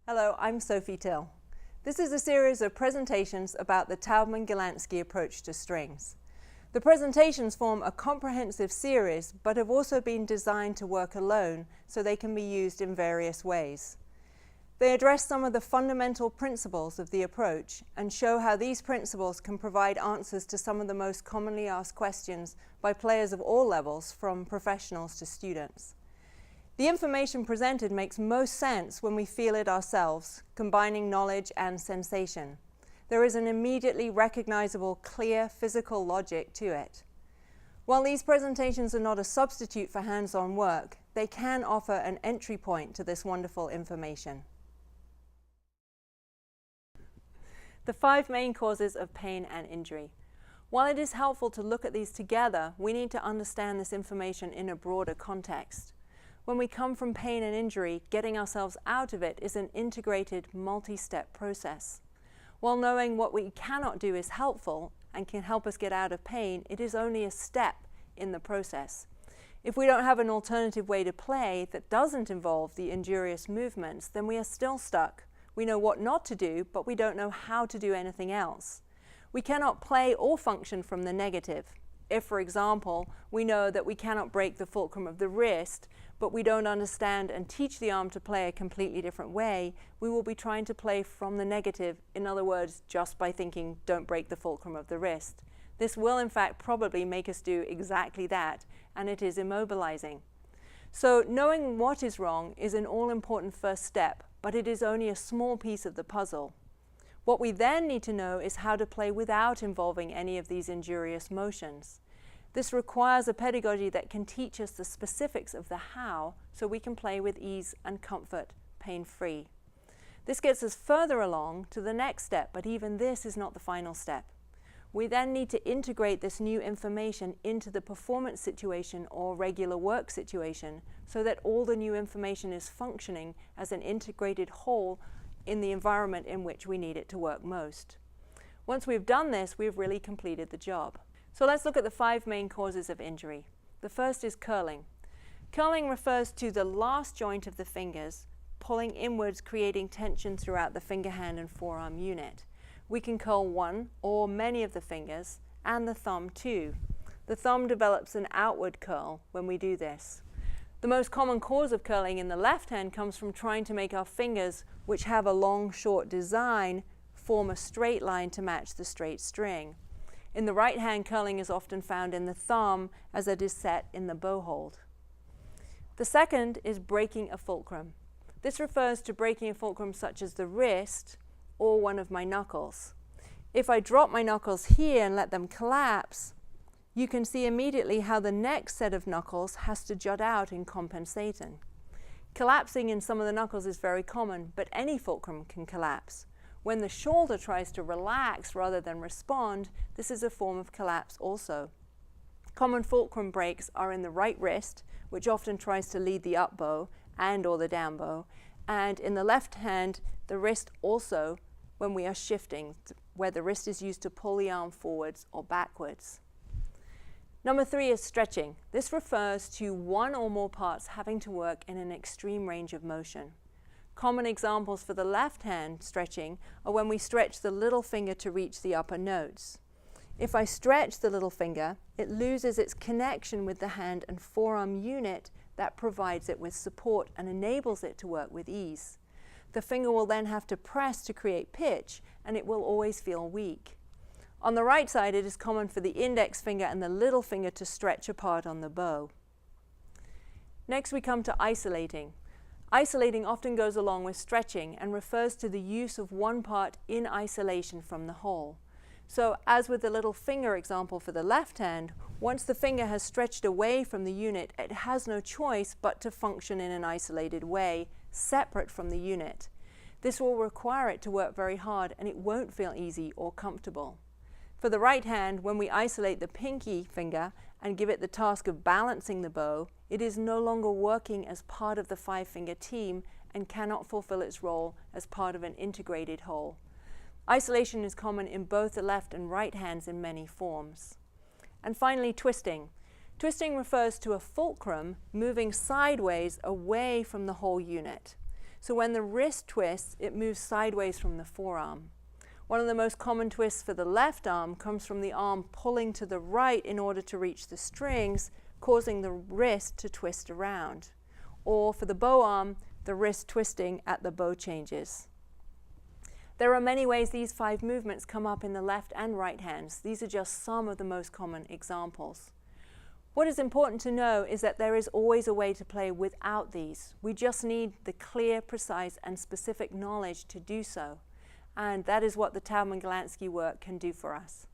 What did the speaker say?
Hello, I'm Sophie Till. This is a series of presentations about the Taubman-Gelansky approach to strings. The presentations form a comprehensive series, but have also been designed to work alone, so they can be used in various ways. They address some of the fundamental principles of the approach and show how these principles can provide answers to some of the most commonly asked questions by players of all levels, from professionals to students. The information presented makes most sense when we feel it ourselves, combining knowledge and sensation. There is an immediately recognizable, clear physical logic to it. While these presentations are not a substitute for hands-on work, they can offer an entry point to this wonderful information. The 5 main causes of pain and injury. While it is helpful to look at these together, we need to understand this information in a broader context. When we come from pain and injury, getting ourselves out of it is an integrated, multi-step process. While knowing what we cannot do is helpful and can help us get out of pain, it is only a step in the process. If we don't have an alternative way to play that doesn't involve the injurious movements, then we are still stuck. We know what not to do, but we don't know how to do anything else. We cannot play or function from the negative. If, for example, we know that we cannot break the fulcrum of the wrist, but we don't understand and teach the arm to play a completely different way, we will be trying to play from the negative, in other words, just by thinking, don't break the fulcrum of the wrist. This will, in fact, probably make us do exactly that, and it is immobilizing. So knowing what is wrong is an all-important first step, but it is only a small piece of the puzzle. What we then need to know is how to play without involving any of these injurious motions. This requires a pedagogy that can teach us the specifics of the how, so we can play with ease and comfort, pain-free. This gets us further along to the next step, but even this is not the final step. We then need to integrate this new information into the performance situation or regular work situation, so that all the new information is functioning as an integrated whole in the environment in which we need it to work most. Once we've done this, we've really completed the job. So let's look at the 5 main causes of injury. The first is curling. Curling refers to the last joint of the fingers pulling inwards, creating tension throughout the finger hand and forearm unit. We can curl one or many of the fingers, and the thumb too. The thumb develops an outward curl when we do this. The most common cause of curling in the left hand comes from trying to make our fingers, which have a long, short design, form a straight line to match the straight string. In the right hand, curling is often found in the thumb as it is set in the bow hold. The second is breaking a fulcrum. This refers to breaking a fulcrum such as the wrist or one of my knuckles. If I drop my knuckles here and let them collapse, you can see immediately how the next set of knuckles has to jut out in compensating. Collapsing in some of the knuckles is very common, but any fulcrum can collapse. When the shoulder tries to relax rather than respond, this is a form of collapse also. Common fulcrum breaks are in the right wrist, which often tries to lead the up bow and or the down bow, and in the left hand, the wrist also when we are shifting, where the wrist is used to pull the arm forwards or backwards. Number 3 is stretching. This refers to one or more parts having to work in an extreme range of motion. Common examples for the left hand stretching are when we stretch the little finger to reach the upper notes. If I stretch the little finger, it loses its connection with the hand and forearm unit that provides it with support and enables it to work with ease. The finger will then have to press to create pitch, and it will always feel weak. On the right side, it is common for the index finger and the little finger to stretch apart on the bow. Next, we come to isolating. Isolating often goes along with stretching and refers to the use of one part in isolation from the whole. So, as with the little finger example for the left hand, once the finger has stretched away from the unit, it has no choice but to function in an isolated way, separate from the unit. This will require it to work very hard, and it won't feel easy or comfortable. For the right hand, when we isolate the pinky finger and give it the task of balancing the bow, it is no longer working as part of the 5-finger team and cannot fulfill its role as part of an integrated whole. Isolation is common in both the left and right hands in many forms. And finally, twisting. Twisting refers to a fulcrum moving sideways away from the whole unit. So when the wrist twists, it moves sideways from the forearm. One of the most common twists for the left arm comes from the arm pulling to the right in order to reach the strings, causing the wrist to twist around. Or for the bow arm, the wrist twisting at the bow changes. There are many ways these 5 movements come up in the left and right hands. These are just some of the most common examples. What is important to know is that there is always a way to play without these. We just need the clear, precise, and specific knowledge to do so. And that is what the Taubman-Galansky work can do for us.